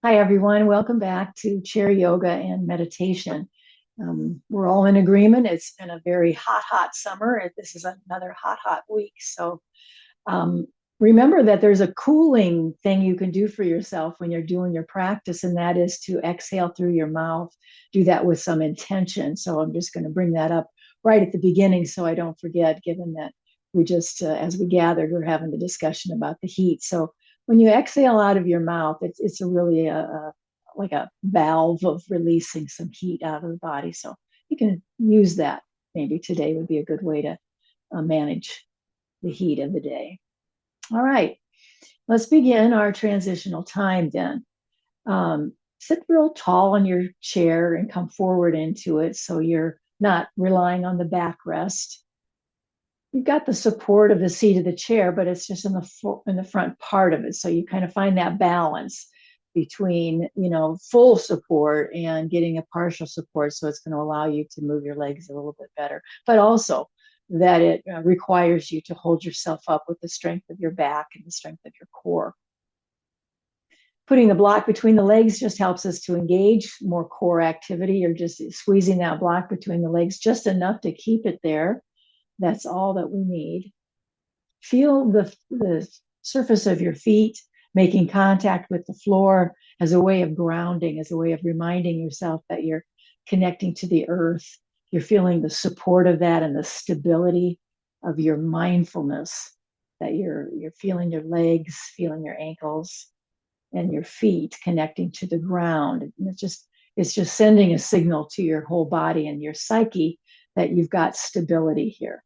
Hi, everyone. Welcome back to Chair Yoga and Meditation. We're all in agreement. It's been a very hot summer. This is another hot week. So um, remember that there's a cooling thing you can do for yourself when you're doing your practice, and that is to exhale through your mouth. Do that with some intention. So I'm just going to bring that up right at the beginning so I don't forget, given that as we gathered, we're having a discussion about the heat. So when you exhale out of your mouth, it's really like a valve of releasing some heat out of the body. So you can use that. Maybe today would be a good way to manage the heat of the day. All right, let's begin our transitional time then. Sit real tall on your chair and come forward into it so you're not relying on the backrest. You've got the support of the seat of the chair, but it's just in the front part of it. So you kind of find that balance between, full support and getting a partial support. So it's going to allow you to move your legs a little bit better, but also that it requires you to hold yourself up with the strength of your back and the strength of your core. Putting the block between the legs just helps us to engage more core activity, or just squeezing that block between the legs just enough to keep it there. That's all that we need. Feel the surface of your feet making contact with the floor as a way of grounding, as a way of reminding yourself that you're connecting to the earth. You're feeling the support of that and the stability of your mindfulness, that you're feeling your legs, feeling your ankles and your feet connecting to the ground. And it's just sending a signal to your whole body and your psyche that you've got stability here.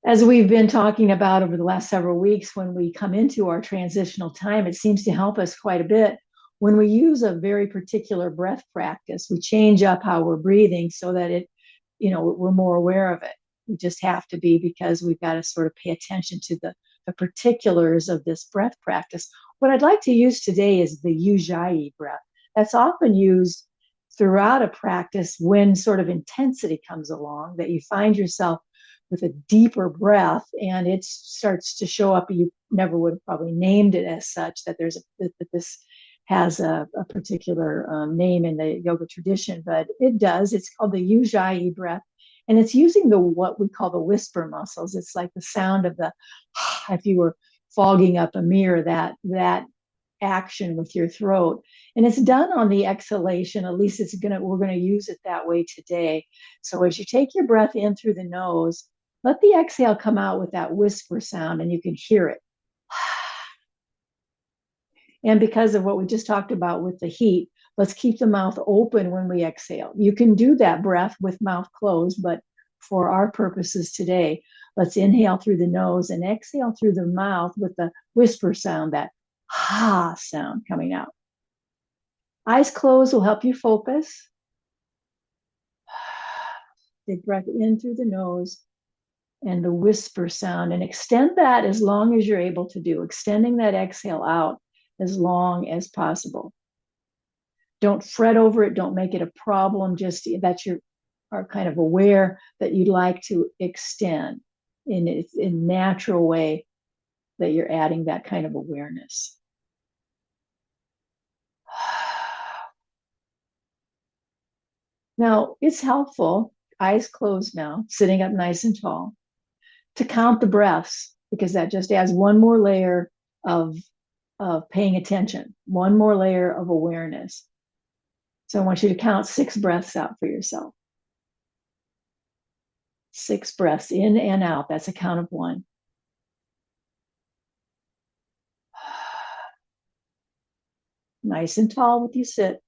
As we've been talking about over the last several weeks, when we come into our transitional time, it seems to help us quite a bit. When we use a very particular breath practice, we change up how we're breathing so that we're more aware of it. We just have to be, because we've got to sort of pay attention to the particulars of this breath practice. What I'd like to use today is the Ujjayi breath. That's often used throughout a practice when sort of intensity comes along, that you find yourself with a deeper breath and it starts to show up. You never would have probably named it as such, that this has a particular name in the yoga tradition, but it does. It's called the Ujjayi breath. And it's using what we call the whisper muscles. It's like the sound of the, if you were fogging up a mirror, that action with your throat. And it's done on the exhalation. At least we're gonna use it that way today. So as you take your breath in through the nose, let the exhale come out with that whisper sound, and you can hear it. And because of what we just talked about with the heat, let's keep the mouth open when we exhale. You can do that breath with mouth closed, but for our purposes today, let's inhale through the nose and exhale through the mouth with the whisper sound, that ha sound coming out. Eyes closed will help you focus. Big breath in through the nose and the whisper sound, and extend that as long as you're able to do, extending that exhale out as long as possible. Don't fret over it. Don't make it a problem. Just that you are kind of aware that you'd like to extend in a natural way, that you're adding that kind of awareness. Now, it's helpful, eyes closed now, sitting up nice and tall, to count the breaths, because that just adds one more layer of paying attention, one more layer of awareness. So I want you to count 6 breaths out for yourself. 6 breaths in and out. That's a count of 1. Nice and tall with you sit.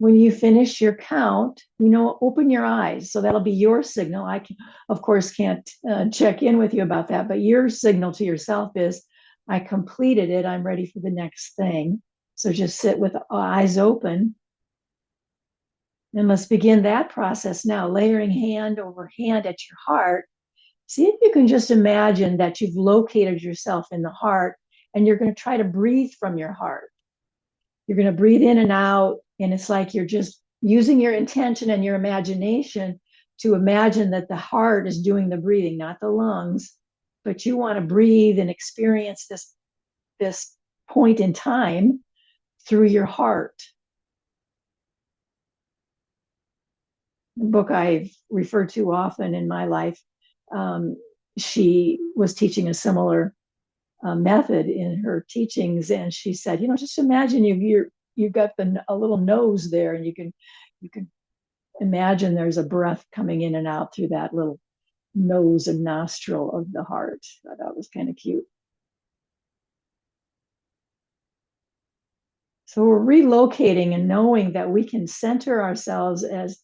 When you finish your count, open your eyes. So that'll be your signal. I can, of course, can't check in with you about that, but your signal to yourself is, I completed it. I'm ready for the next thing. So just sit with eyes open. And let's begin that process now, layering hand over hand at your heart See if you can just imagine that you've located yourself in the heart and you're going to try to breathe from your heart. You're going to breathe in and out, and it's like you're just using your intention and your imagination to imagine that the heart is doing the breathing, not the lungs, but you want to breathe and experience this point in time through your heart. The book I've referred to often in my life, she was teaching a similar method in her teachings, and she said, just imagine you've got a little nose there, and you can imagine there's a breath coming in and out through that little nose and nostril of the heart. I thought that was kind of cute. So we're relocating and knowing that we can center ourselves as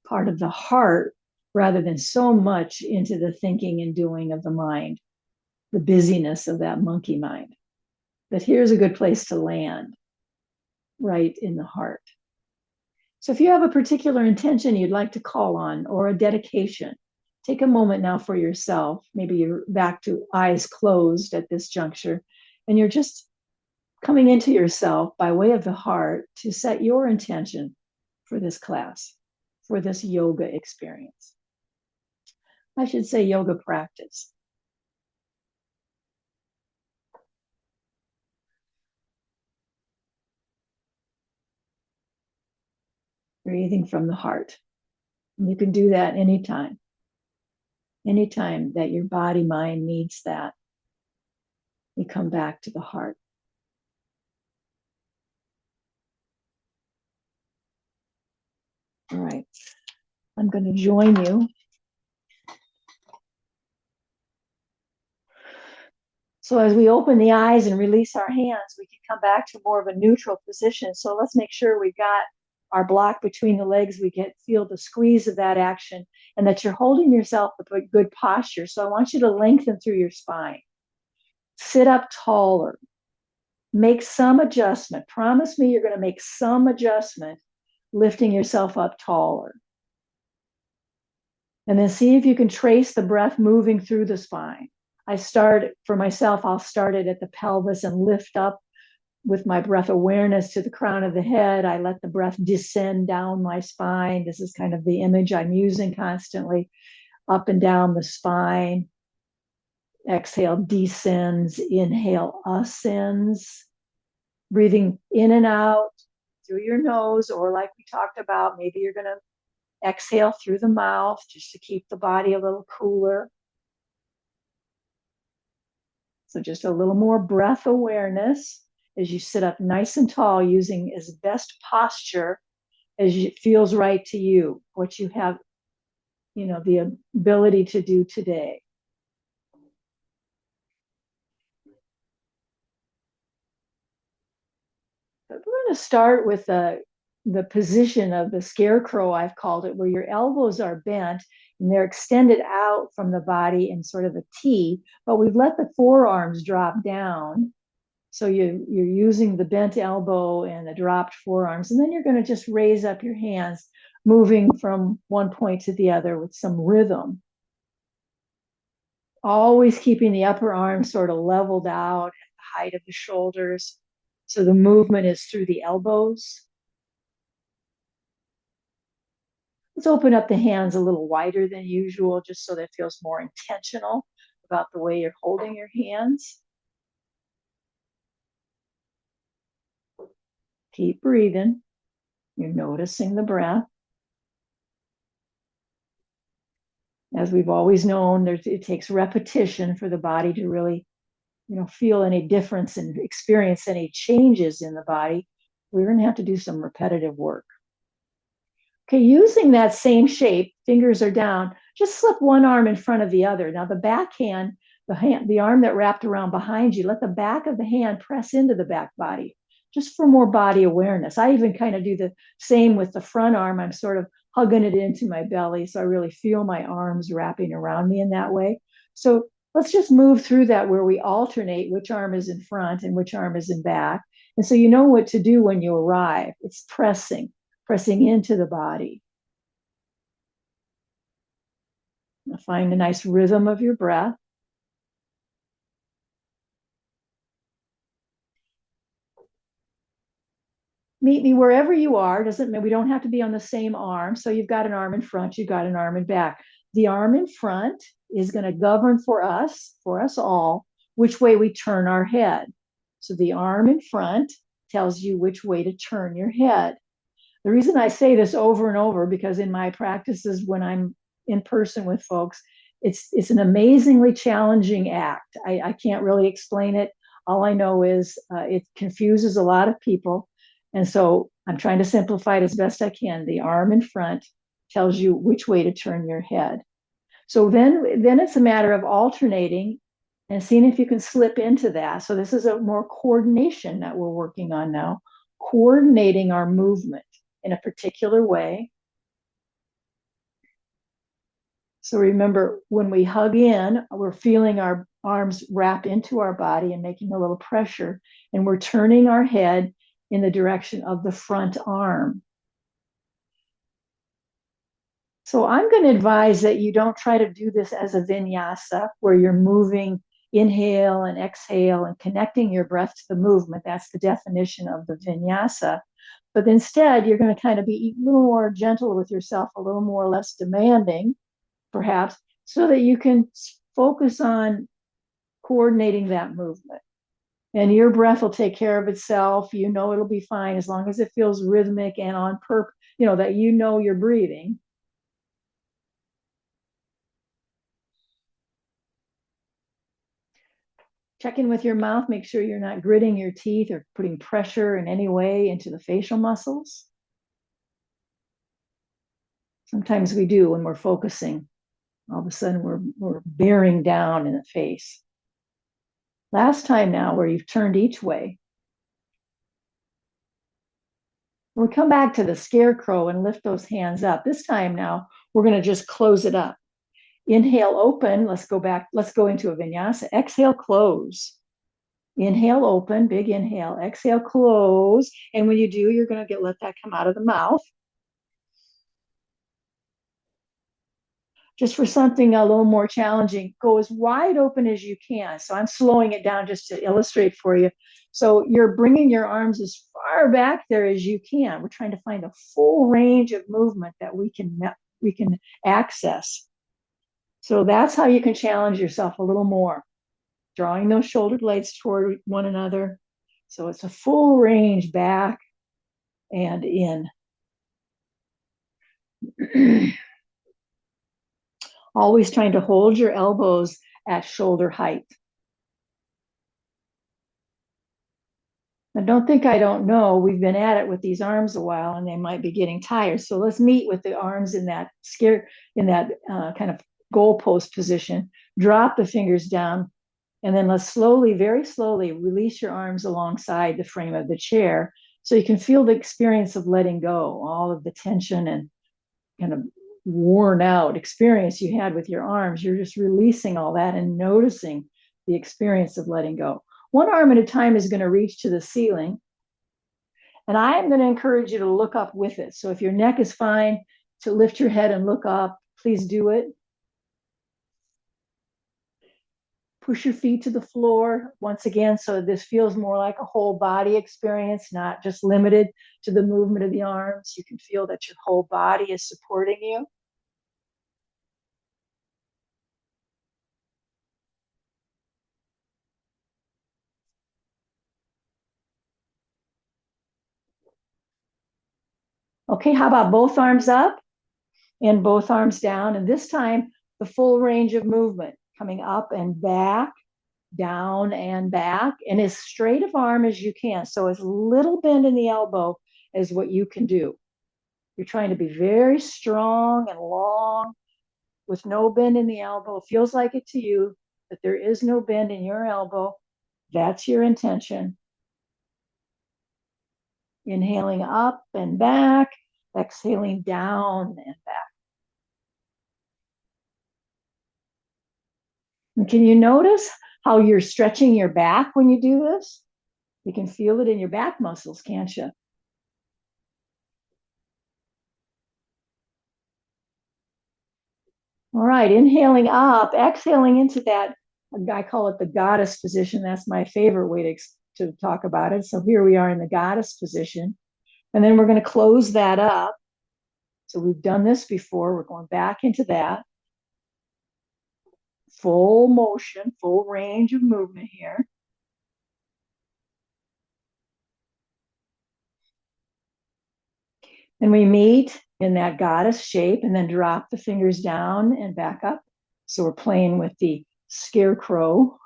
part of the heart rather than so much into the thinking and doing of the mind, the busyness of that monkey mind. But here's a good place to land, right in the heart. So if you have a particular intention you'd like to call on or a dedication, take a moment now for yourself. Maybe you're back to eyes closed at this juncture, and you're just coming into yourself by way of the heart to set your intention for this class, for this yoga experience. I should say yoga practice. Breathing from the heart. And you can do that anytime that your body mind needs that. We come back to the heart. All right, I'm going to join you. So as we open the eyes and release our hands, we can come back to more of a neutral position. So let's make sure we got our block between the legs. We feel the squeeze of that action, and that you're holding yourself with a good posture. So I want you to lengthen through your spine. Sit up taller. Make some adjustment. Promise me you're going to make some adjustment, lifting yourself up taller. And then see if you can trace the breath moving through the spine. I'll start it at the pelvis and lift up with my breath awareness to the crown of the head. I let the breath descend down my spine. This is kind of the image I'm using constantly, up and down the spine. Exhale, descends. Inhale, ascends. Breathing in and out through your nose, or like we talked about, maybe you're going to exhale through the mouth just to keep the body a little cooler. So just a little more breath awareness as you sit up nice and tall, using as best posture as it feels right to you, what you have, the ability to do today. But we're going to start with the position of the scarecrow, I've called it, where your elbows are bent and they're extended out from the body in sort of a T, but we've let the forearms drop down. So you're using the bent elbow and the dropped forearms, and then you're going to just raise up your hands, moving from one point to the other with some rhythm. Always keeping the upper arm sort of leveled out at the height of the shoulders. So the movement is through the elbows. Let's open up the hands a little wider than usual, just so that it feels more intentional about the way you're holding your hands. Keep breathing. You're noticing the breath. As we've always known, it takes repetition for the body to really, feel any difference and experience any changes in the body. We're going to have to do some repetitive work. Okay, using that same shape, fingers are down, just slip one arm in front of the other. Now the back hand, the arm that wrapped around behind you, let the back of the hand press into the back body, just for more body awareness. I even kind of do the same with the front arm. I'm sort of hugging it into my belly, so I really feel my arms wrapping around me in that way. So let's just move through that, where we alternate which arm is in front and which arm is in back. And so you know what to do when you arrive. It's pressing into the body. find a nice rhythm of your breath. Meet me wherever you are. Doesn't mean we don't have to be on the same arm. So you've got an arm in front, you've got an arm in back. The arm in front is going to govern for us all, which way we turn our head. So the arm in front tells you which way to turn your head. The reason I say this over and over, because in my practices, when I'm in person with folks, it's an amazingly challenging act. I can't really explain it. All I know is it confuses a lot of people. And so I'm trying to simplify it as best I can. The arm in front tells you which way to turn your head. So then it's a matter of alternating and seeing if you can slip into that. So this is a more coordination that we're working on now, coordinating our movement in a particular way. So remember, when we hug in, we're feeling our arms wrap into our body and making a little pressure, and we're turning our head in the direction of the front arm. So I'm going to advise that you don't try to do this as a vinyasa where you're moving, inhale and exhale and connecting your breath to the movement. That's the definition of the vinyasa. But instead, you're going to kind of be a little more gentle with yourself, a little more less demanding, perhaps, so that you can focus on coordinating that movement. And your breath will take care of itself. You know it'll be fine as long as it feels rhythmic and on purpose, that you know you're breathing. Check in with your mouth. Make sure you're not gritting your teeth or putting pressure in any way into the facial muscles. Sometimes we do when we're focusing. All of a sudden, we're bearing down in the face. Last time now, where you've turned each way. We'll come back to the scarecrow and lift those hands up. This time now, we're going to just close it up. Inhale, open. Let's go back. Let's go into a vinyasa. Exhale, close. Inhale, open, big inhale. Exhale, close. And when you do, you're going to let that come out of the mouth. Just for something a little more challenging, go as wide open as you can. So I'm slowing it down just to illustrate for you. So you're bringing your arms as far back there as you can. We're trying to find a full range of movement that we can access. So that's how you can challenge yourself a little more, drawing those shoulder blades toward one another. So it's a full range back and in. Always trying to hold your elbows at shoulder height. Now, don't think I don't know. We've been at it with these arms a while, and they might be getting tired. So let's meet with the arms in that kind of goalpost position. Drop the fingers down, and then let's slowly, very slowly, release your arms alongside the frame of the chair, so you can feel the experience of letting go, all of the tension and kind of worn out experience you had with your arms. You're just releasing all that and noticing the experience of letting go. One arm at a time is going to reach to the ceiling. And I am going to encourage you to look up with it. So if your neck is fine, to lift your head and look up, please do it. Push your feet to the floor once again, so this feels more like a whole body experience, not just limited to the movement of the arms. You can feel that your whole body is supporting you. Okay, how about both arms up and both arms down? And this time, the full range of movement, coming up and back, down and back, and as straight of arm as you can. So as little bend in the elbow as what you can do. You're trying to be very strong and long with no bend in the elbow. It feels like it to you, that there is no bend in your elbow. That's your intention. Inhaling up and back, exhaling down and back. And can you notice how you're stretching your back when you do this? You can feel it in your back muscles, can't you? All right, inhaling up, exhaling into that, I call it the goddess position. That's my favorite way to talk about it. So here we are in the goddess position. And then we're going to close that up. So we've done this before. We're going back into that. Full motion, full range of movement here. And we meet in that goddess shape and then drop the fingers down and back up. So we're playing with the scarecrow.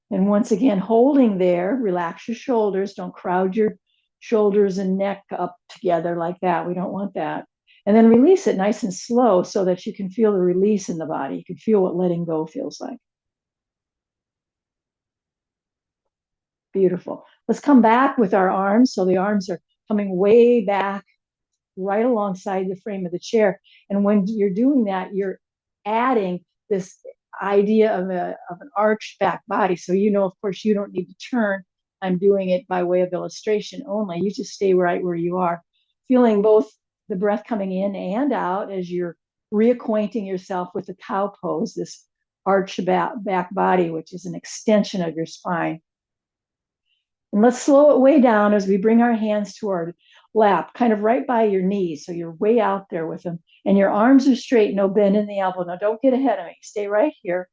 And once again, holding there, relax your shoulders. Don't crowd your shoulders and neck up together like that. We don't want that. And then release it nice and slow so that you can feel the release in the body. You can feel what letting go feels like. Beautiful. Let's come back with our arms. So the arms are coming way back, right alongside the frame of the chair. And when you're doing that, you're adding this idea of an arched back body. So, of course, you don't need to turn. I'm doing it by way of illustration only. You just stay right where you are, feeling both the breath coming in and out as you're reacquainting yourself with the cow pose, this arched back body, which is an extension of your spine. And let's slow it way down as we bring our hands to our lap, kind of right by your knees. So you're way out there with them. And your arms are straight, no bend in the elbow. Now don't get ahead of me. Stay right here.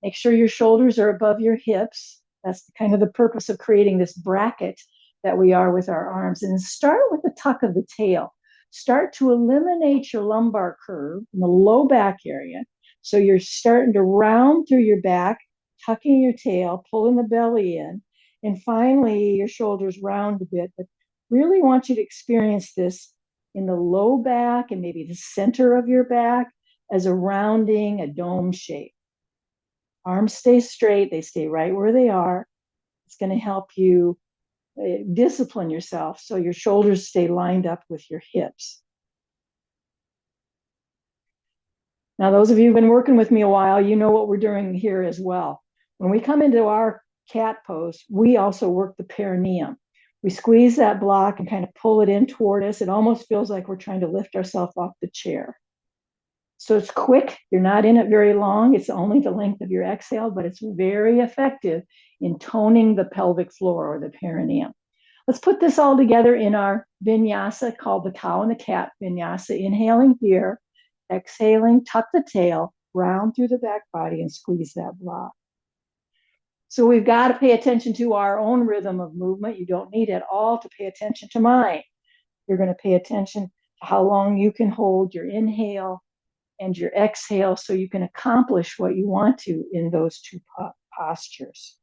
Make sure your shoulders are above your hips. That's kind of the purpose of creating this bracket that we are with our arms. And start with the tuck of the tail. Start to eliminate your lumbar curve in the low back area. So you're starting to round through your back, tucking your tail, pulling the belly in. And finally, your shoulders round a bit. But really want you to experience this in the low back and maybe the center of your back as a rounding, a dome shape. Arms stay straight, they stay right where they are. It's going to help you discipline yourself so your shoulders stay lined up with your hips. Now, those of you who've been working with me a while, you know what we're doing here as well. When we come into our cat pose, we also work the perineum. We squeeze that block and kind of pull it in toward us. It almost feels like we're trying to lift ourselves off the chair. So it's quick. You're not in it very long. It's only the length of your exhale, but it's very effective in toning the pelvic floor or the perineum. Let's put this all together in our vinyasa called the cow and the cat vinyasa. Inhaling here, exhaling, tuck the tail, round through the back body and squeeze that block. So we've got to pay attention to our own rhythm of movement. You don't need at all to pay attention to mine. You're going to pay attention to how long you can hold your inhale and your exhale so you can accomplish what you want to in those two postures.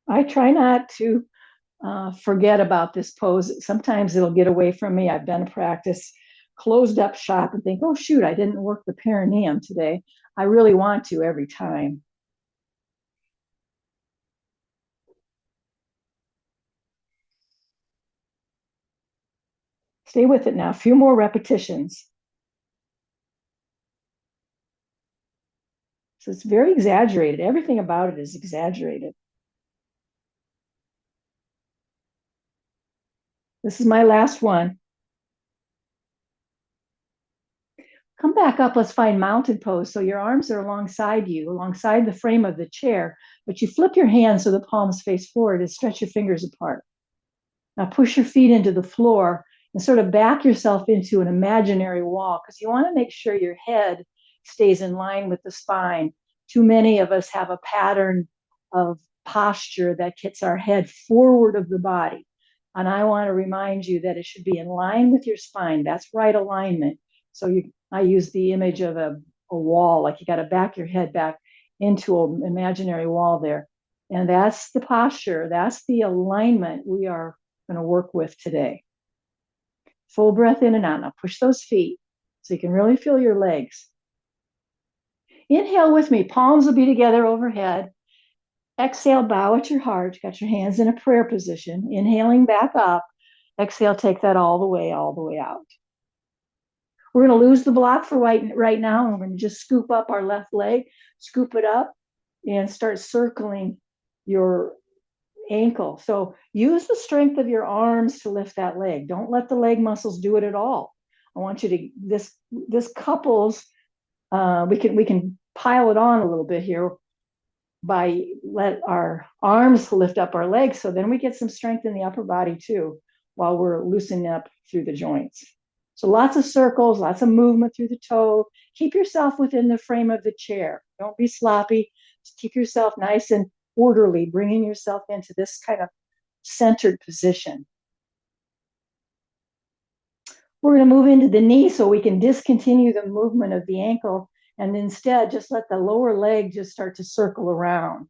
I try not to forget about this pose. Sometimes it'll get away from me. I've done a practice, closed up shop and think, oh, shoot, I didn't work the perineum today. I really want to every time. Stay with it now. A few more repetitions. So it's very exaggerated. Everything about it is exaggerated. This is my last one. Come back up. Let's find mountain pose. So your arms are alongside you, alongside the frame of the chair, but you flip your hands so the palms face forward and stretch your fingers apart. Now push your feet into the floor and sort of back yourself into an imaginary wall because you want to make sure your head stays in line with the spine. Too many of us have a pattern of posture that gets our head forward of the body. And I want to remind you that it should be in line with your spine. That's right alignment. So I use the image of a wall, like you got to back your head back into an imaginary wall there. And that's the posture. That's the alignment we are going to work with today. Full breath in and out. Now push those feet so you can really feel your legs. Inhale with me. Palms will be together overhead. Exhale, bow at your heart. Got your hands in a prayer position. Inhaling back up. Exhale, take that all the way out. We're going to lose the block for right now, and we're going to just scoop up our left leg, scoop it up and start circling your ankle. So use the strength of your arms to lift that leg. Don't let the leg muscles do it at all. I want you to this couples. We can pile it on a little bit here by let our arms lift up our legs, so then we get some strength in the upper body too while we're loosening up through the joints. So lots of circles, lots of movement through the toe. Keep yourself within the frame of the chair. Don't be sloppy. Just keep yourself nice and orderly, bringing yourself into this kind of centered position. We're going to move into the knee so we can discontinue the movement of the ankle and instead just let the lower leg just start to circle around.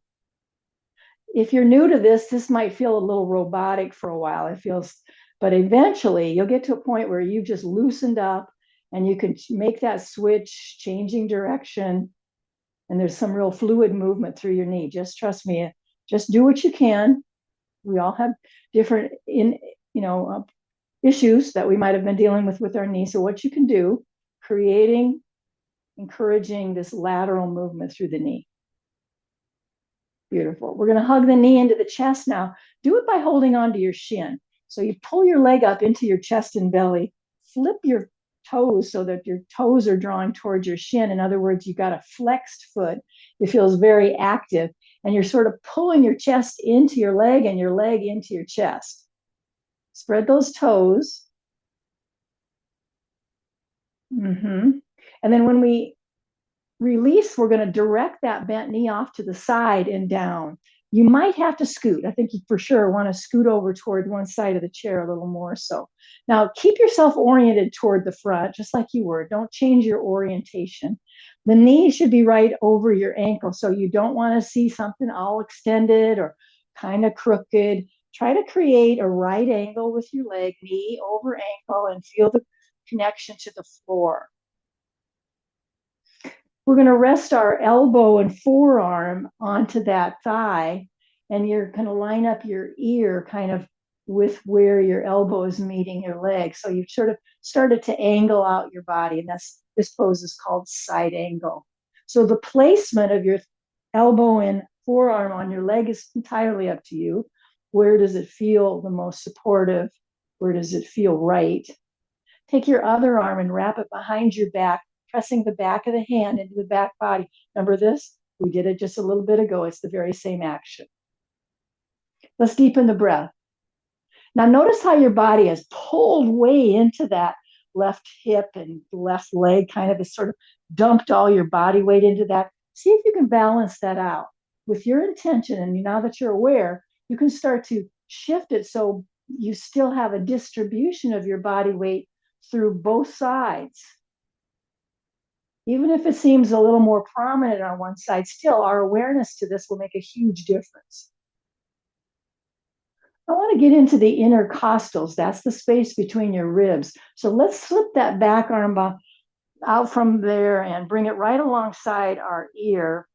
If you're new to this might feel a little robotic for a while. It feels, but eventually you'll get to a point where you've just loosened up and you can make that switch, changing direction, and there's some real fluid movement through your knee. Just trust me. Just do what you can. We all have different issues that we might have been dealing with our knee. So what you can do, encouraging this lateral movement through the knee. Beautiful. We're going to hug the knee into the chest now. Do it by holding on to your shin. So you pull your leg up into your chest and belly, flip your toes so that your toes are drawing towards your shin. In other words, you've got a flexed foot. It feels very active. And you're sort of pulling your chest into your leg and your leg into your chest. Spread those toes. And then when we release, we're going to direct that bent knee off to the side and down. You might have to scoot. I think you for sure want to scoot over toward one side of the chair a little more so. Now, keep yourself oriented toward the front, just like you were. Don't change your orientation. The knee should be right over your ankle, so you don't want to see something all extended or kind of crooked. Try to create a right angle with your leg, knee over ankle, and feel the connection to the floor. We're going to rest our elbow and forearm onto that thigh, and you're going to line up your ear kind of with where your elbow is meeting your leg. So you've sort of started to angle out your body, and this pose is called side angle. So the placement of your elbow and forearm on your leg is entirely up to you. Where does it feel the most supportive? Where does it feel right? Take your other arm and wrap it behind your back, pressing the back of the hand into the back body. Remember this? We did it just a little bit ago. It's the very same action. Let's deepen the breath. Now notice how your body is pulled way into that left hip and left leg, kind of has sort of dumped all your body weight into that. See if you can balance that out. With your intention, and now that you're aware, you can start to shift it so you still have a distribution of your body weight through both sides. Even if it seems a little more prominent on one side, still our awareness to this will make a huge difference. I want to get into the intercostals. That's the space between your ribs. So let's slip that back arm out from there and bring it right alongside our ear.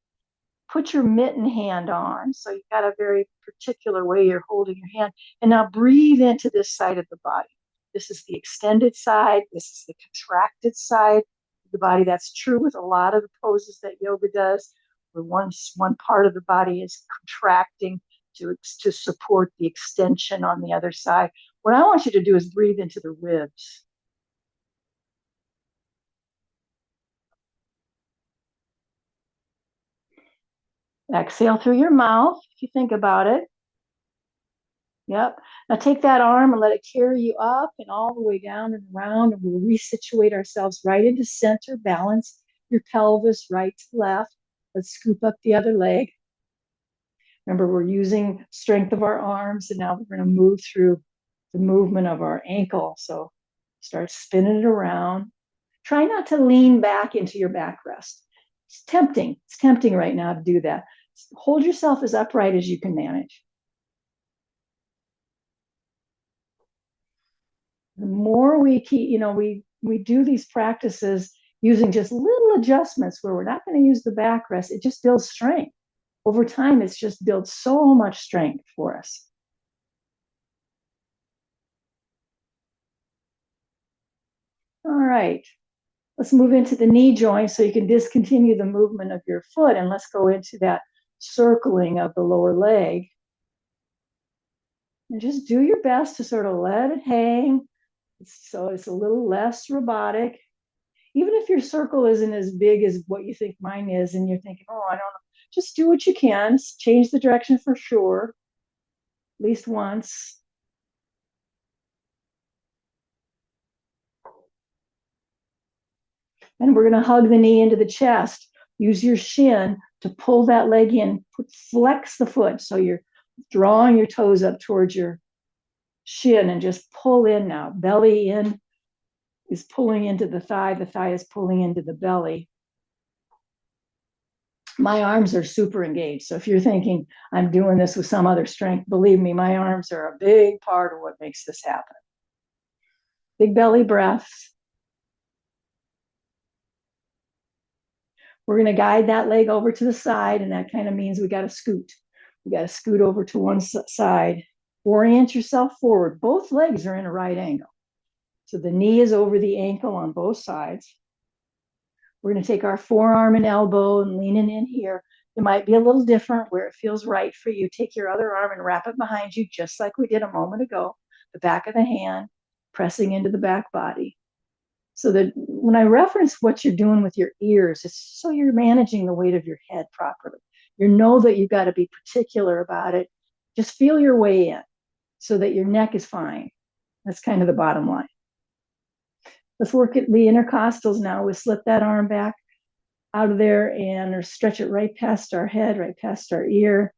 Put your mitten hand on. So you've got a very particular way you're holding your hand. And now breathe into this side of the body. This is the extended side. This is the contracted side of the body. That's true with a lot of the poses that yoga does, where one part of the body is contracting to support the extension on the other side. What I want you to do is breathe into the ribs. Exhale through your mouth, if you think about it. Yep. Now take that arm and let it carry you up and all the way down and around, and we'll resituate ourselves right into center. Balance your pelvis right to left. Let's scoop up the other leg. Remember, we're using strength of our arms, and now we're going to move through the movement of our ankle. So start spinning it around. Try not to lean back into your backrest. It's tempting. It's tempting right now to do that. Hold yourself as upright as you can manage. The more we keep, we do these practices using just little adjustments where we're not going to use the backrest, it just builds strength. Over time, it's just built so much strength for us. All right, let's move into the knee joint so you can discontinue the movement of your foot, and let's go into that circling of the lower leg. And just do your best to sort of let it hang. So it's a little less robotic. Even if your circle isn't as big as what you think mine is, and you're thinking, oh, I don't know, just do what you can. Change the direction for sure, at least once. And we're going to hug the knee into the chest. Use your shin to pull that leg in. Flex the foot. So you're drawing your toes up towards your shin and just pull in now. Belly in is pulling into the thigh. The thigh is pulling into the belly. My arms are super engaged. So if you're thinking I'm doing this with some other strength, believe me, my arms are a big part of what makes this happen. Big belly breaths. We're going to guide that leg over to the side, and that kind of means we got to scoot. We got to scoot over to one side. Orient yourself forward. Both legs are in a right angle. So the knee is over the ankle on both sides. We're going to take our forearm and elbow and leaning in here. It might be a little different where it feels right for you. Take your other arm and wrap it behind you, just like we did a moment ago. The back of the hand, pressing into the back body. So that when I reference what you're doing with your ears, it's so you're managing the weight of your head properly. You know that you've got to be particular about it. Just feel your way in so that your neck is fine. That's kind of the bottom line. Let's work at the intercostals now. We slip that arm back out of there and or stretch it right past our head, right past our ear,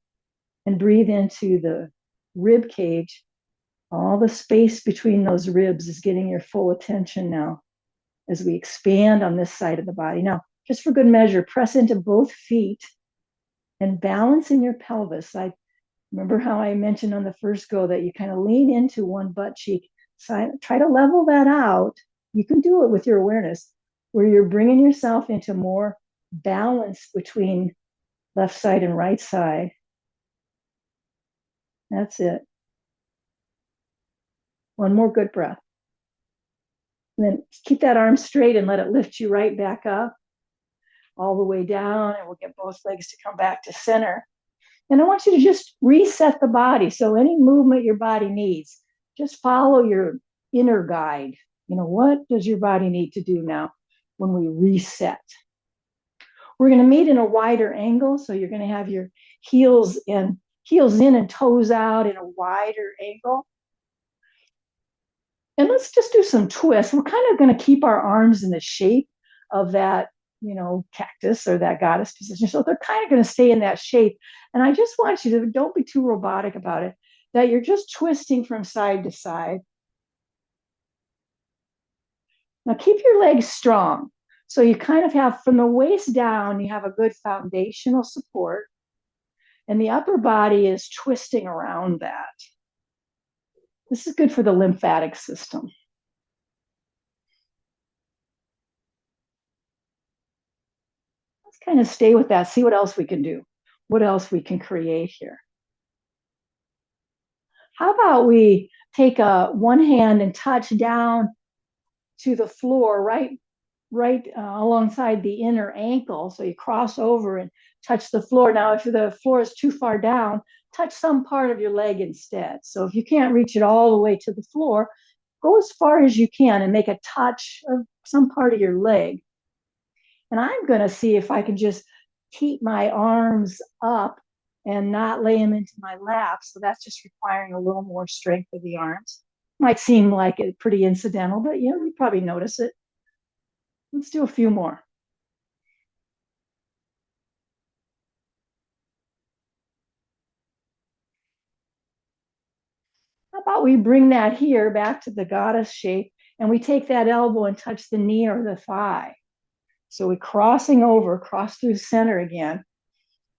and breathe into the rib cage. All the space between those ribs is getting your full attention now as we expand on this side of the body. Now, just for good measure, press into both feet and balance in your pelvis. I remember how I mentioned on the first go that you kind of lean into one butt cheek. So try to level that out. You can do it with your awareness, where you're bringing yourself into more balance between left side and right side. That's it. One more good breath. And then keep that arm straight and let it lift you right back up, all the way down, and we'll get both legs to come back to center. And I want you to just reset the body. So any movement your body needs, just follow your inner guide. What does your body need to do now when we reset? We're going to meet in a wider angle. So you're going to have your heels in and toes out in a wider angle. And let's just do some twists. We're kind of going to keep our arms in the shape of that, cactus or that goddess position. So they're kind of going to stay in that shape. And I just want you to, don't be too robotic about it, that you're just twisting from side to side. Now keep your legs strong. So you kind of have, from the waist down, you have a good foundational support. And the upper body is twisting around that. This is good for the lymphatic system. Let's kind of stay with that, see what else we can do, what else we can create here. How about we take one hand and touch down to the floor right alongside the inner ankle. So you cross over and touch the floor. Now, if the floor is too far down, touch some part of your leg instead. So if you can't reach it all the way to the floor, go as far as you can and make a touch of some part of your leg. And I'm going to see if I can just keep my arms up and not lay them into my lap. So that's just requiring a little more strength of the arms. Might seem like it pretty incidental, but you probably notice it. Let's do a few more. How about we bring that here back to the goddess shape, and we take that elbow and touch the knee or the thigh. So we're crossing over, cross through center again,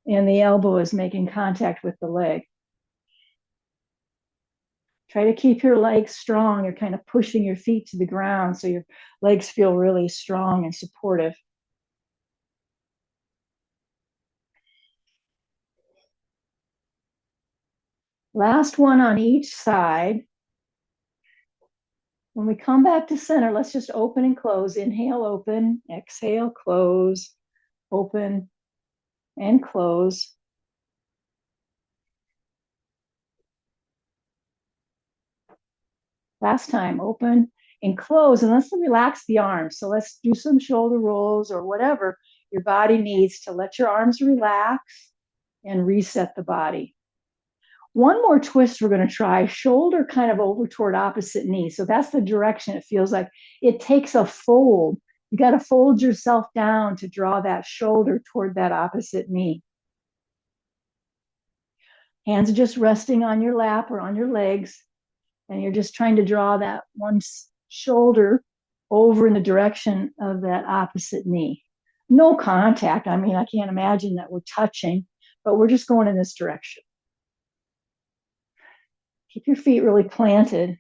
and the elbow is making contact with the leg. Try to keep your legs strong. You're kind of pushing your feet to the ground so your legs feel really strong and supportive. Last one on each side. When we come back to center, let's just open and close. Inhale, open, exhale, close, open, and close. Last time, open and close, and let's relax the arms. So let's do some shoulder rolls or whatever your body needs to let your arms relax and reset the body. One more twist we're going to try, shoulder kind of over toward opposite knee. So that's the direction it feels like. It takes a fold. You got to fold yourself down to draw that shoulder toward that opposite knee. Hands just resting on your lap or on your legs. And you're just trying to draw that one shoulder over in the direction of that opposite knee. No contact. I mean, I can't imagine that we're touching, but we're just going in this direction. Keep your feet really planted.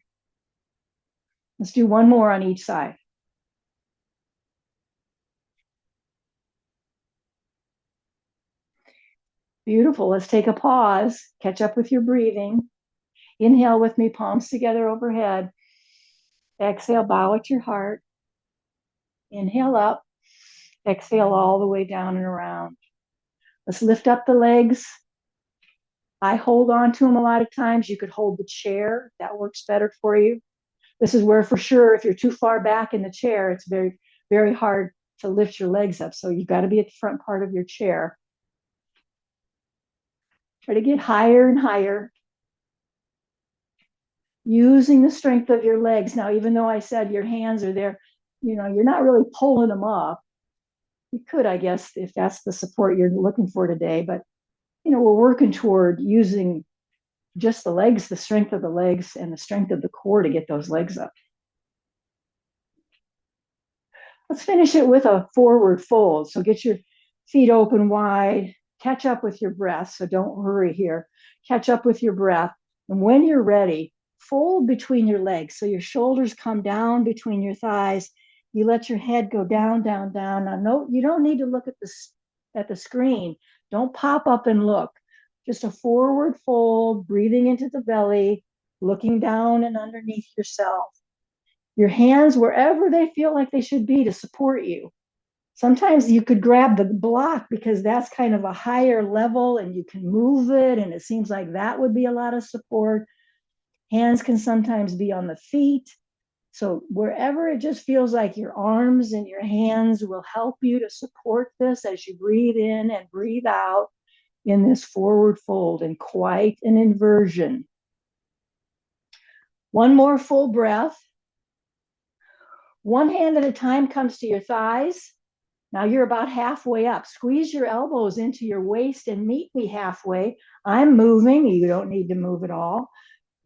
Let's do one more on each side. Beautiful. Let's take a pause. Catch up with your breathing. Inhale with me, palms together overhead. Exhale, bow at your heart. Inhale up. Exhale all the way down and around. Let's lift up the legs. I hold on to them a lot of times. You could hold the chair. That works better for you. This is where, for sure, if you're too far back in the chair, it's very, very hard to lift your legs up. So you've got to be at the front part of your chair. Try to get higher and higher, using the strength of your legs. Now, even though I said your hands are there, you're not really pulling them up. You could, I guess, if that's the support you're looking for today. But, we're working toward using just the legs, the strength of the legs and the strength of the core to get those legs up. Let's finish it with a forward fold. So get your feet open wide, catch up with your breath. So don't hurry here. Catch up with your breath. And when you're ready, fold between your legs. So your shoulders come down between your thighs. You let your head go down, down, down. Now, no, you don't need to look at the screen. Don't pop up and look. Just a forward fold, breathing into the belly, looking down and underneath yourself. Your hands wherever they feel like they should be to support you. Sometimes you could grab the block because that's kind of a higher level and you can move it, and it seems like that would be a lot of support. Hands can sometimes be on the feet. So wherever it just feels like your arms and your hands will help you to support this as you breathe in and breathe out in this forward fold and quite an inversion. One more full breath. One hand at a time comes to your thighs. Now you're about halfway up. Squeeze your elbows into your waist and meet me halfway. I'm moving. You don't need to move at all.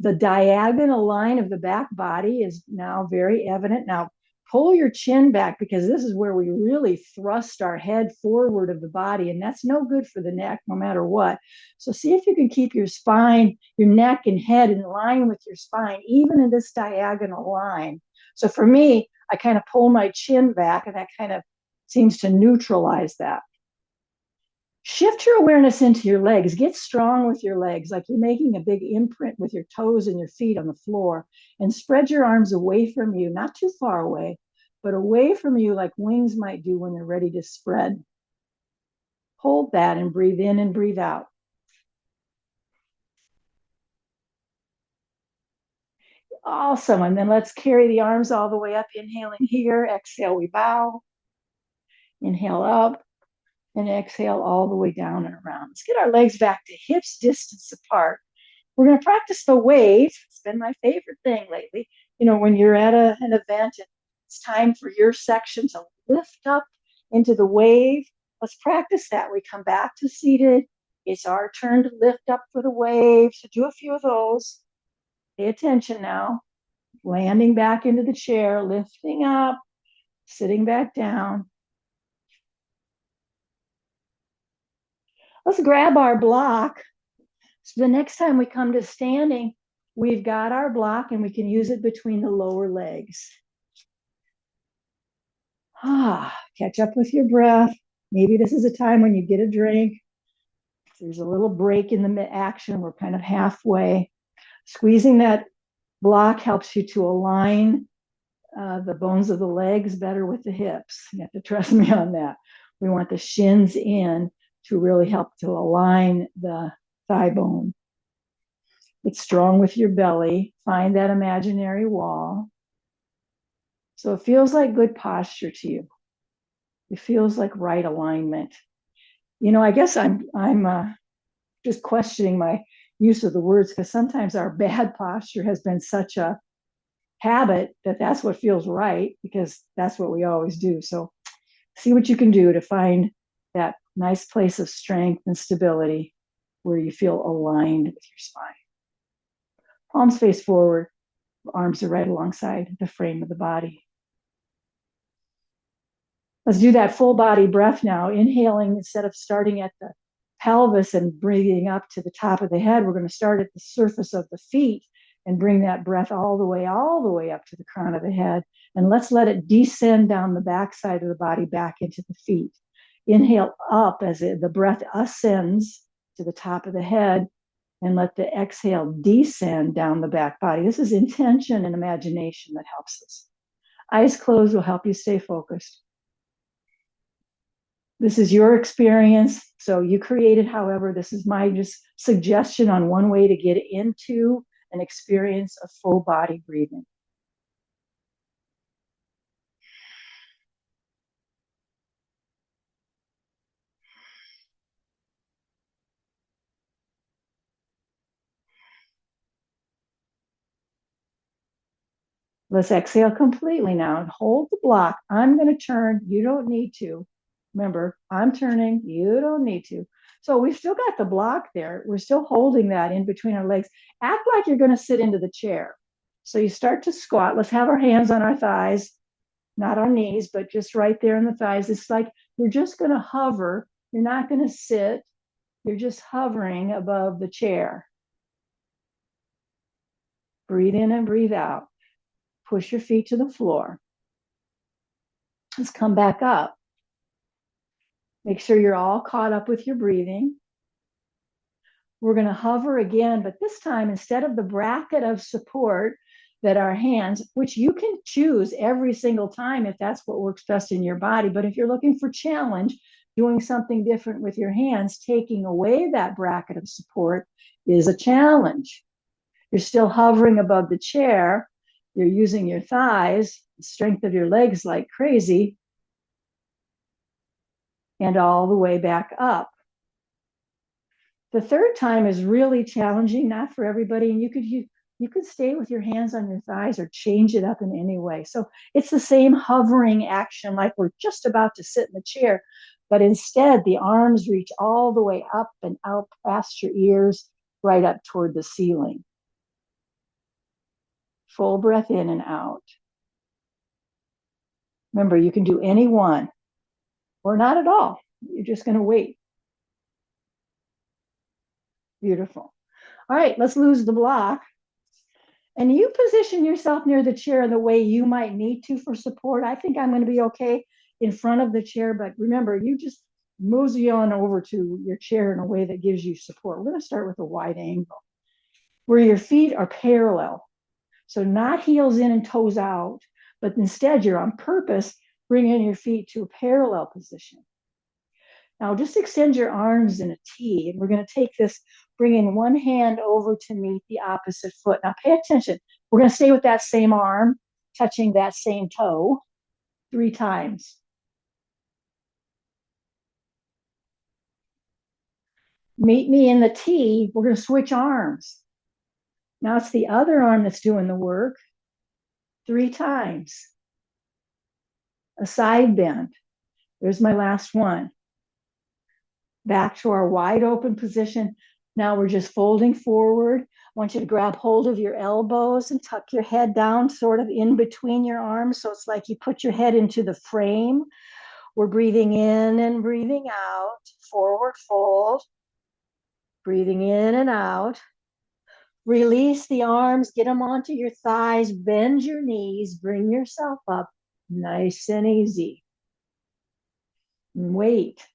The diagonal line of the back body is now very evident. Now pull your chin back because this is where we really thrust our head forward of the body, and that's no good for the neck no matter what. So see if you can keep your spine, your neck and head in line with your spine, even in this diagonal line. So for me, I kind of pull my chin back, and that kind of seems to neutralize that. Shift your awareness into your legs. Get strong with your legs, like you're making a big imprint with your toes and your feet on the floor, and spread your arms away from you, not too far away, but away from you like wings might do when they're ready to spread. Hold that and breathe in and breathe out. Awesome. And then let's carry the arms all the way up. Inhaling here. Exhale, we bow. Inhale up. And exhale all the way down and around. Let's get our legs back to hips distance apart. We're going to practice the wave. It's been my favorite thing lately. When you're at an event and it's time for your section to lift up into the wave, let's practice that. We come back to seated. It's our turn to lift up for the wave. So do a few of those. Pay attention now. Landing back into the chair, lifting up, sitting back down. Let's grab our block. So the next time we come to standing, we've got our block and we can use it between the lower legs. Catch up with your breath. Maybe this is a time when you get a drink. There's a little break in the action. We're kind of halfway. Squeezing that block helps you to align the bones of the legs better with the hips. You have to trust me on that. We want the shins in to really help to align the thigh bone. It's strong with your belly. Find that imaginary wall. So it feels like good posture to you. It feels like right alignment. I guess I'm just questioning my use of the words because sometimes our bad posture has been such a habit that that's what feels right because that's what we always do. So see what you can do to find that nice place of strength and stability where you feel aligned with your spine. Palms face forward, arms are right alongside the frame of the body. Let's do that full body breath now. Inhaling instead of starting at the pelvis and breathing up to the top of the head, we're going to start at the surface of the feet and bring that breath all the way up to the crown of the head. And let's let it descend down the backside of the body back into the feet. Inhale up as the breath ascends to the top of the head, and let the exhale descend down the back body. This is intention and imagination that helps us. Eyes closed will help you stay focused. This is your experience. So you created, however, this is my just suggestion on one way to get into an experience of full body breathing. Let's exhale completely now and hold the block. I'm going to turn. You don't need to. Remember, I'm turning. You don't need to. So we've still got the block there. We're still holding that in between our legs. Act like you're going to sit into the chair. So you start to squat. Let's have our hands on our thighs, not our knees, but just right there in the thighs. It's like you're just going to hover. You're not going to sit. You're just hovering above the chair. Breathe in and breathe out. Push your feet to the floor. Let's come back up. Make sure you're all caught up with your breathing. We're going to hover again, but this time, instead of the bracket of support that our hands, which you can choose every single time if that's what works best in your body, but if you're looking for challenge, doing something different with your hands, taking away that bracket of support is a challenge. You're still hovering above the chair. You're using your thighs, the strength of your legs like crazy, and all the way back up. The third time is really challenging, not for everybody, and you could stay with your hands on your thighs or change it up in any way. So it's the same hovering action like we're just about to sit in the chair, but instead the arms reach all the way up and out past your ears, right up toward the ceiling. Full breath in and out. Remember, you can do any one or not at all. You're just going to wait. Beautiful. All right, let's lose the block. And you position yourself near the chair the way you might need to for support. I think I'm going to be okay in front of the chair, but remember, you just mosey on over to your chair in a way that gives you support. We're going to start with a wide angle where your feet are parallel. So not heels in and toes out, but instead you're on purpose bringing your feet to a parallel position. Now just extend your arms in a T, and we're going to take this, bringing one hand over to meet the opposite foot. Now pay attention. We're going to stay with that same arm, touching that same toe 3 times. Meet me in the T. We're going to switch arms. Now it's the other arm that's doing the work 3 times. A side bend. There's my last one. Back to our wide open position. Now we're just folding forward. I want you to grab hold of your elbows and tuck your head down sort of in between your arms. So it's like you put your head into the frame. We're breathing in and breathing out. Forward fold. Breathing in and out. Release the arms. Get them onto your thighs. Bend your knees. Bring yourself up. Nice and easy. And wait.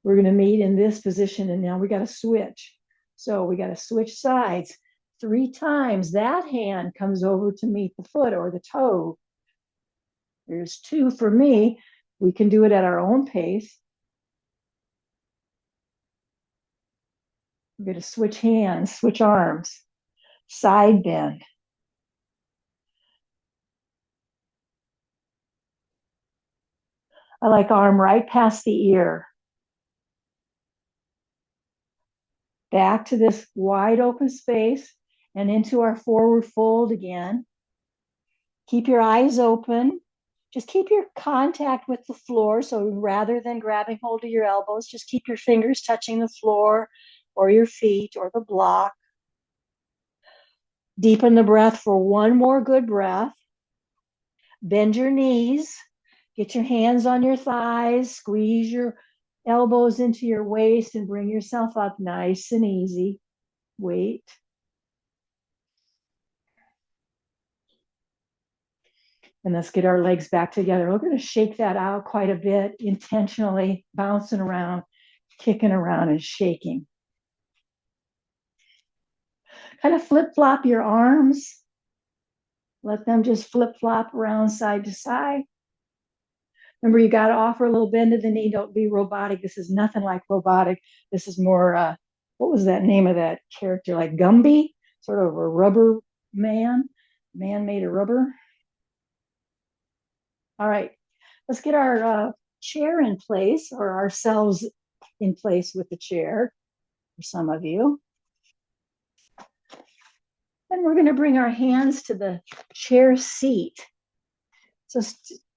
We're going to meet in this position, and now we got to switch. So we got to switch sides 3 times. That hand comes over to meet the foot or the toe. There's 2 for me. We can do it at our own pace. We're going to switch hands, switch arms, side bend. I like arm right past the ear. Back to this wide open space and into our forward fold again. Keep your eyes open. Just keep your contact with the floor. So rather than grabbing hold of your elbows, just keep your fingers touching the floor or your feet or the block. Deepen the breath for one more good breath. Bend your knees. Get your hands on your thighs. Squeeze your elbows into your waist and bring yourself up nice and easy. Wait. And let's get our legs back together. We're going to shake that out quite a bit, intentionally bouncing around, kicking around and shaking. Kind of flip-flop your arms. Let them just flip-flop around side to side. Remember, you got to offer a little bend to the knee. Don't be robotic. This is nothing like robotic. This is more, what was that name of that character? Like Gumby, sort of a rubber man made of rubber. All right, let's get our chair in place, or ourselves in place with the chair for some of you. And we're going to bring our hands to the chair seat. So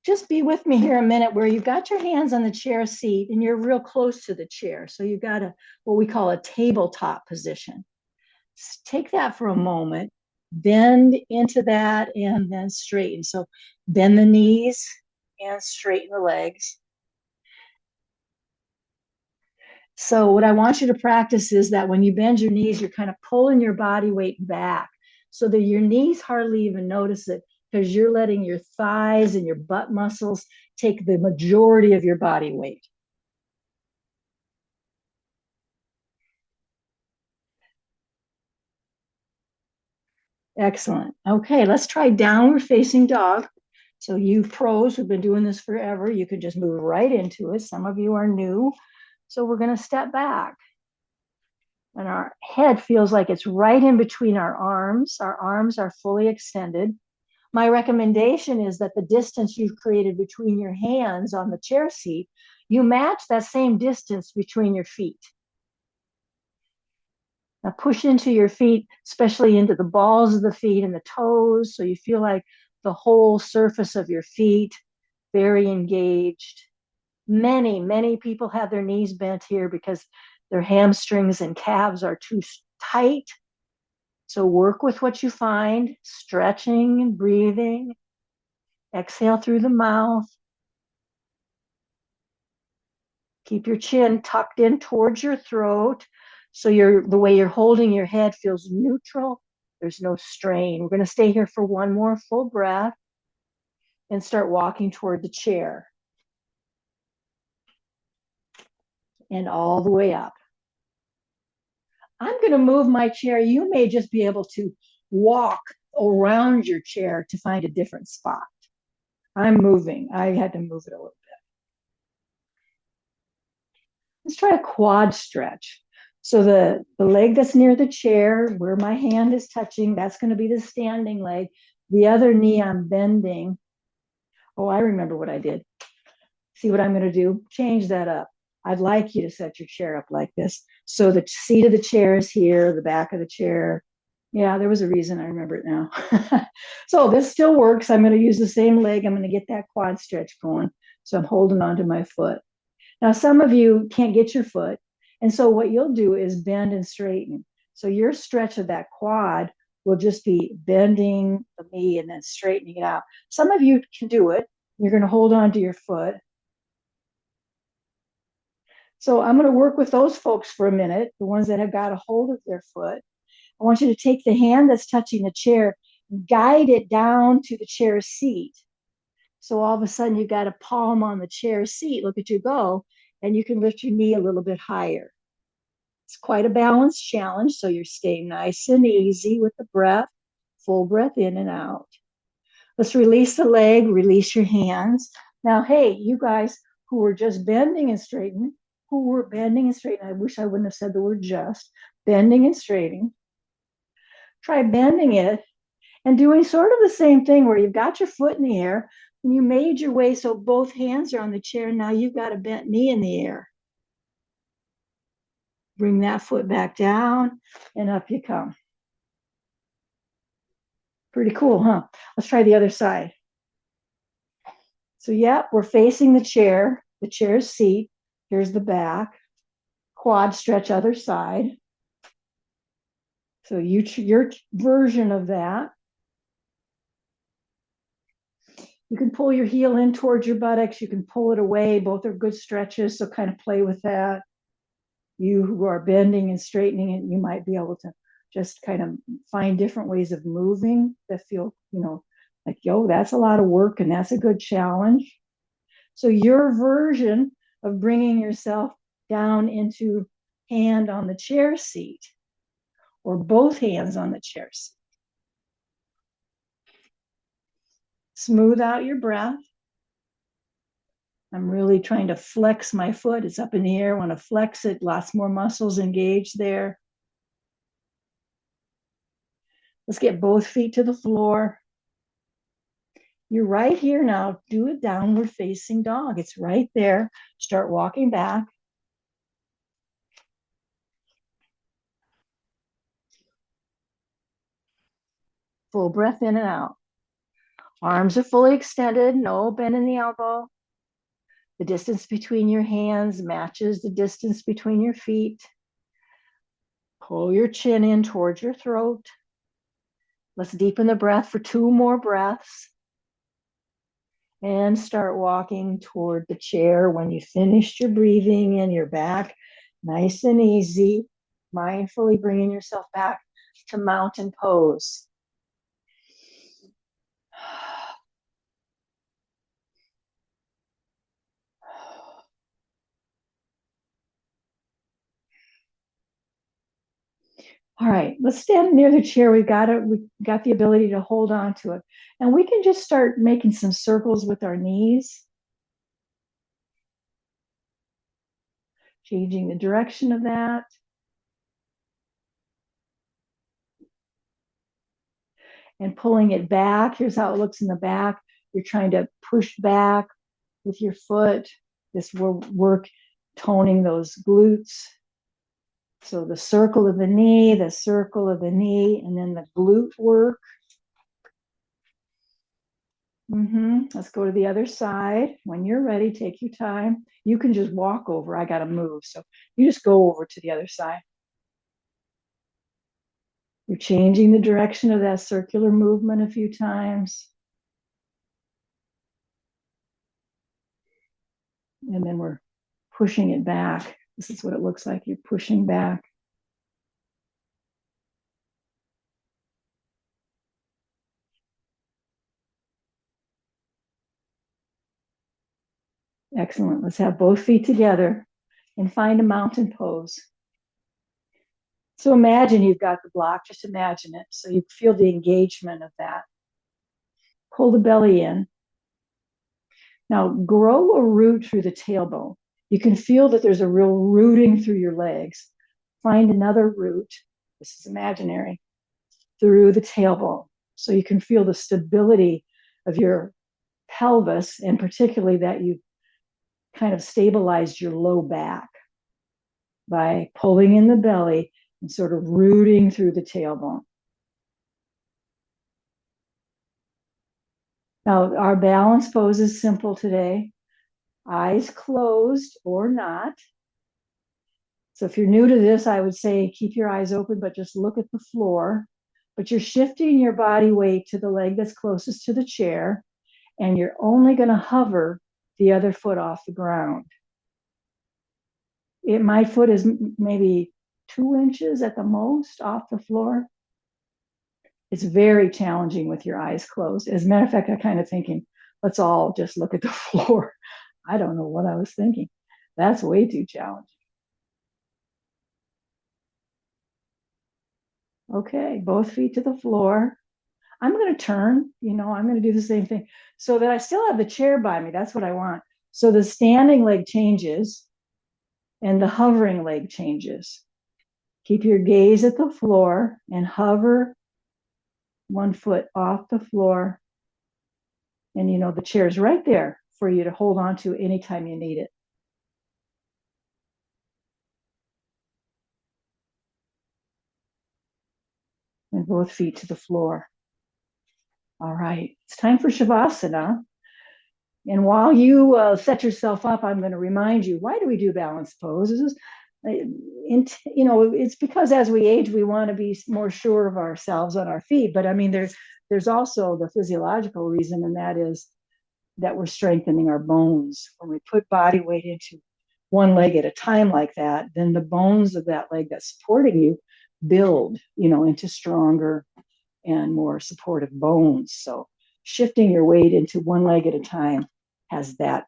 just be with me here a minute where you've got your hands on the chair seat and you're real close to the chair. So you've got what we call a tabletop position. Take that for a moment, bend into that and then straighten. So bend the knees and straighten the legs. So what I want you to practice is that when you bend your knees, you're kind of pulling your body weight back so that your knees hardly even notice it, because you're letting your thighs and your butt muscles take the majority of your body weight. Excellent. Okay, let's try downward facing dog. So you pros who've been doing this forever, you can just move right into it. Some of you are new. So we're going to step back. And our head feels like it's right in between our arms. Our arms are fully extended. My recommendation is that the distance you've created between your hands on the chair seat, you match that same distance between your feet. Now push into your feet, especially into the balls of the feet and the toes, so you feel like the whole surface of your feet very engaged. Many people have their knees bent here because their hamstrings and calves are too tight. So work with what you find, stretching and breathing. Exhale through the mouth. Keep your chin tucked in towards your throat. So the way you're holding your head feels neutral. There's no strain. We're going to stay here for one more full breath and start walking toward the chair. And all the way up. I'm going to move my chair. You may just be able to walk around your chair to find a different spot. I'm moving. I had to move it a little bit. Let's try a quad stretch. So the leg that's near the chair, where my hand is touching, that's going to be the standing leg. The other knee I'm bending. Oh, I remember what I did. See what I'm going to do? Change that up. I'd like you to set your chair up like this. So the seat of the chair is here, the back of the chair. Yeah, there was a reason. I remember it now. So this still works. I'm going to use the same leg. I'm going to get that quad stretch going. So I'm holding onto my foot. Now, some of you can't get your foot. And so what you'll do is bend and straighten. So your stretch of that quad will just be bending the knee and then straightening it out. Some of you can do it. You're going to hold on to your foot. So I'm going to work with those folks for a minute, the ones that have got a hold of their foot. I want you to take the hand that's touching the chair, guide it down to the chair seat. So all of a sudden you've got a palm on the chair seat. Look at you go. And you can lift your knee a little bit higher. It's quite a balanced challenge. So you're staying nice and easy with the breath, full breath in and out. Let's release the leg, release your hands. Now, hey, you guys who were just bending and straightening, Oh, we're bending and straightening. I wish I wouldn't have said the word just. Bending and straightening. Try bending it and doing sort of the same thing where you've got your foot in the air and you made your way so both hands are on the chair. Now you've got a bent knee in the air. Bring that foot back down and up you come. Pretty cool, huh? Let's try the other side. So, yeah, we're facing the chair's seat. Here's the back. Quad stretch other side. So your version of that. You can pull your heel in towards your buttocks. You can pull it away. Both are good stretches. So kind of play with that. You who are bending and straightening it, you might be able to just kind of find different ways of moving that feel, like, yo, that's a lot of work and that's a good challenge. So your version of bringing yourself down into hand on the chair seat or both hands on the chair seat. Smooth out your breath. I'm really trying to flex my foot. It's up in the air. I want to flex it. Lots more muscles engaged there. Let's get both feet to the floor. You're right here now. Do a downward facing dog. It's right there. Start walking back. Full breath in and out. Arms are fully extended. No bend in the elbow. The distance between your hands matches the distance between your feet. Pull your chin in towards your throat. Let's deepen the breath for 2 more breaths. And start walking toward the chair. When you finished your breathing in, you're back nice and easy, mindfully bringing yourself back to mountain pose. All right, let's stand near the chair. We got the ability to hold on to it. And we can just start making some circles with our knees. Changing the direction of that. And pulling it back. Here's how it looks in the back. You're trying to push back with your foot. This will work toning those glutes. So the circle of the knee, and then the glute work. Let's go to the other side. When you're ready, take your time. You can just walk over. I got to move. So you just go over to the other side. You're changing the direction of that circular movement a few times. And then we're pushing it back. This is what it looks like. You're pushing back. Excellent. Let's have both feet together and find a mountain pose. So imagine you've got the block. Just imagine it. So you feel the engagement of that. Pull the belly in. Now grow a root through the tailbone. You can feel that there's a real rooting through your legs. Find another root. This is imaginary. Through the tailbone. So you can feel the stability of your pelvis, and particularly that you've kind of stabilized your low back by pulling in the belly and sort of rooting through the tailbone. Now, our balance pose is simple today. Eyes closed or not. So if you're new to this, I would say keep your eyes open, but just look at the floor. But you're shifting your body weight to the leg that's closest to the chair, and you're only going to hover the other foot off the ground. My foot is maybe 2 inches at the most off the floor. It's very challenging with your eyes closed. As a matter of fact, I'm kind of thinking, let's all just look at the floor. I don't know what I was thinking. That's way too challenging. Okay, both feet to the floor. I'm going to turn, I'm going to do the same thing so that I still have the chair by me. That's what I want. So the standing leg changes. and the hovering leg changes. Keep your gaze at the floor and hover one foot off the floor. And you know, the chair is right there for you to hold on to anytime you need it. And both feet to the floor. All right, it's time for Shavasana. And while you set yourself up, I'm going to remind you, why do we do balance poses? It's because as we age, we want to be more sure of ourselves on our feet. But I mean, there's also the physiological reason, and that is that we're strengthening our bones. When we put body weight into one leg at a time like that, then the bones of that leg that's supporting you build, into stronger and more supportive bones. So shifting your weight into one leg at a time has that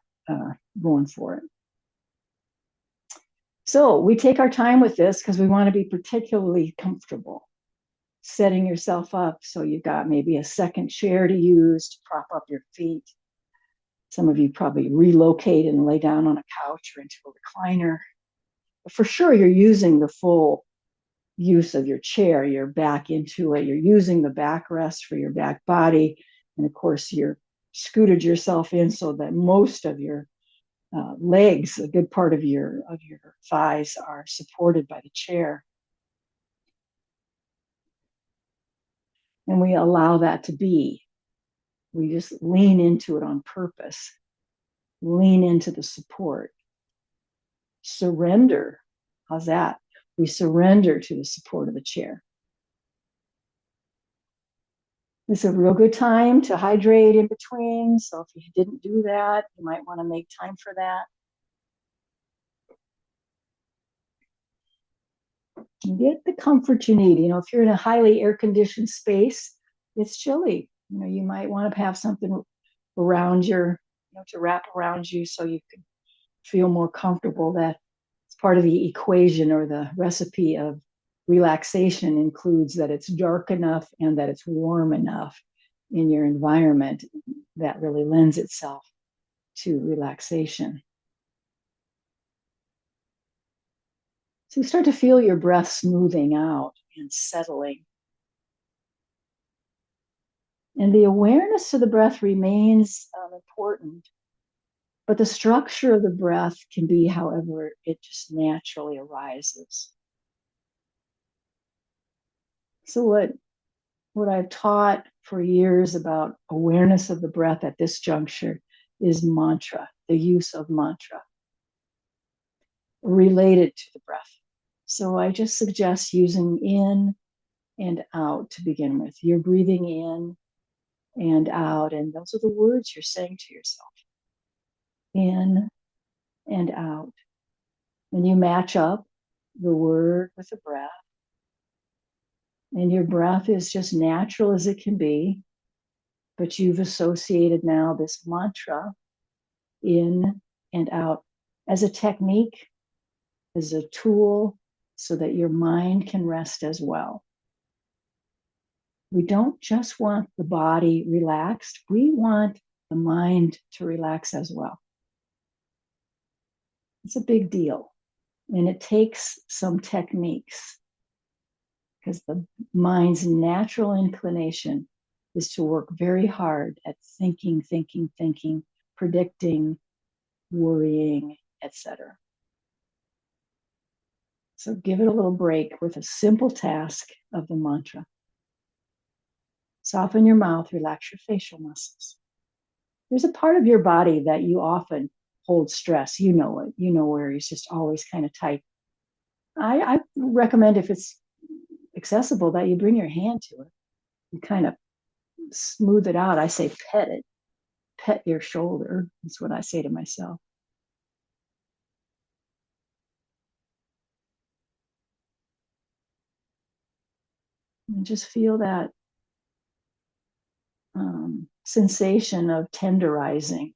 going for it. So we take our time with this because we want to be particularly comfortable. Setting yourself up so you've got maybe a second chair to use to prop up your feet. Some of you probably relocate and lay down on a couch or into a recliner. But for sure, you're using the full use of your chair, your back into it. You're using the backrest for your back body. And of course, you're scooted yourself in so that most of your legs, a good part of your thighs, are supported by the chair. And we allow that to be. We just lean into it on purpose. Lean into the support. Surrender. How's that? We surrender to the support of the chair. It's a real good time to hydrate in between. So if you didn't do that, you might want to make time for that. And get the comfort you need. If you're in a highly air-conditioned space, it's chilly. You might want to have something around to wrap around you so you can feel more comfortable. That it's part of the equation, or the recipe of relaxation includes that it's dark enough and that it's warm enough in your environment. That really lends itself to relaxation. So you start to feel your breath smoothing out and settling. And the awareness of the breath remains important, but the structure of the breath can be however it just naturally arises. So what I've taught for years about awareness of the breath at this juncture is mantra, the use of mantra related to the breath. So I just suggest using in and out to begin with. You're breathing in and out, and those are the words you're saying to yourself. In and out. And you match up the word with the breath. And your breath is just natural as it can be, but you've associated now this mantra, in and out, as a technique, as a tool, so that your mind can rest as well. We don't just want the body relaxed, we want the mind to relax as well. It's a big deal. And it takes some techniques, because the mind's natural inclination is to work very hard at thinking, predicting, worrying, etc. So give it a little break with a simple task of the mantra. Soften your mouth, relax your facial muscles. There's a part of your body that you often hold stress. You know it. You know where it's just always kind of tight. I recommend, if it's accessible, that you bring your hand to it. You kind of smooth it out. I say pet it. Pet your shoulder. That's what I say to myself. And just feel that sensation of tenderizing.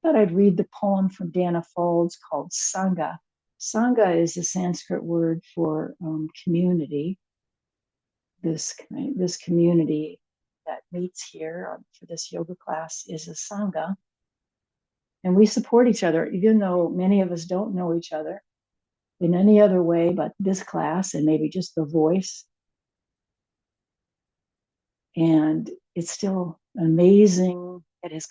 I thought I'd read the poem from Danna Faulds called Sangha. Sangha is a Sanskrit word for community. this community that meets here for this yoga class is a Sangha. And we support each other, even though many of us don't know each other in any other way but this class and maybe just the voice. And it's still amazing. It has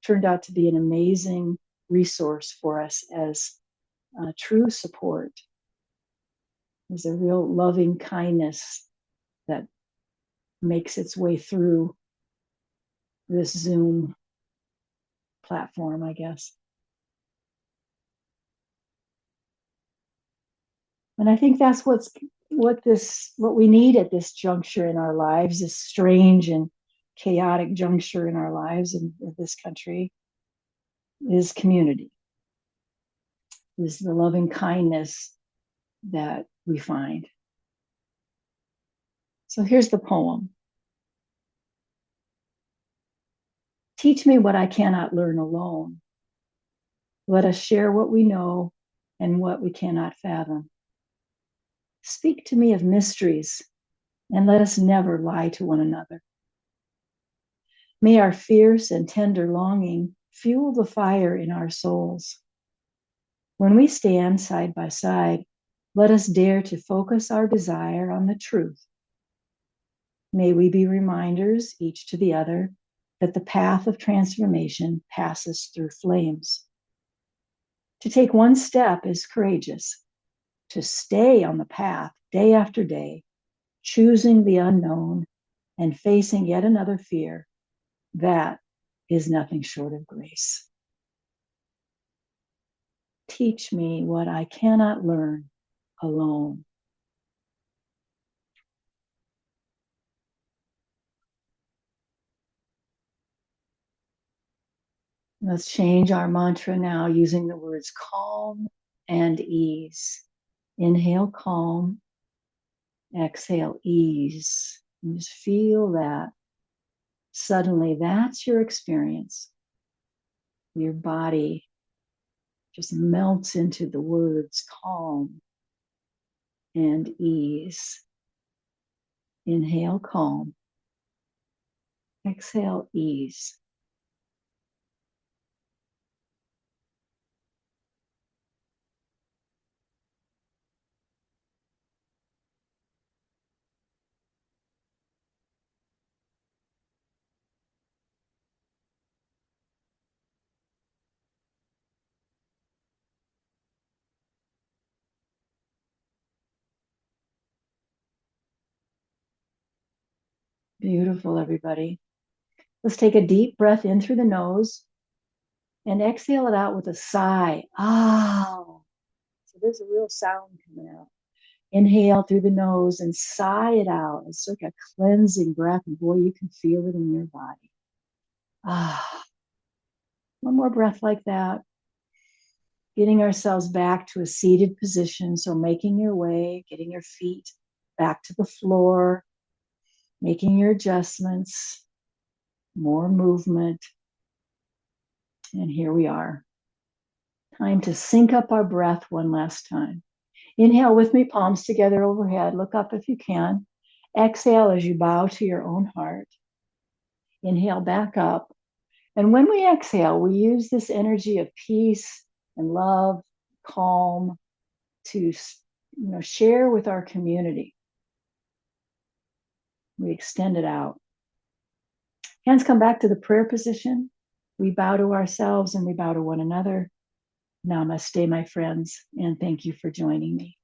turned out to be an amazing resource for us as true support. There's a real loving kindness that makes its way through this Zoom platform, I guess. And I think that's what we need at this juncture in our lives, this strange and chaotic juncture in our lives in this country, is community, is the loving kindness that we find. So here's the poem. Teach me what I cannot learn alone. Let us share what we know and what we cannot fathom. Speak to me of mysteries, and let us never lie to one another. May our fierce and tender longing fuel the fire in our souls. When we stand side by side, let us dare to focus our desire on the truth. May we be reminders, each to the other, that the path of transformation passes through flames. To take one step is courageous. To stay on the path day after day, choosing the unknown and facing yet another fear, that is nothing short of grace. Teach me what I cannot learn alone. Let's change our mantra now using the words calm and ease. Inhale, calm. Exhale, ease. And just feel that. Suddenly, that's your experience. Your body just melts into the words calm and ease. Inhale, calm. Exhale, ease. Beautiful, everybody. Let's take a deep breath in through the nose and exhale it out with a sigh. Ah. So there's a real sound coming out. Inhale through the nose and sigh it out. It's like a cleansing breath. And boy, you can feel it in your body. Ah. One more breath like that. Getting ourselves back to a seated position. So making your way, getting your feet back to the floor, making your adjustments, more movement. And here we are. Time to sync up our breath one last time. Inhale with me, palms together overhead. Look up if you can. Exhale as you bow to your own heart. Inhale back up. And when we exhale, we use this energy of peace and love, calm, to share with our community. We extend it out. Hands come back to the prayer position. We bow to ourselves and we bow to one another. Namaste, my friends, and thank you for joining me.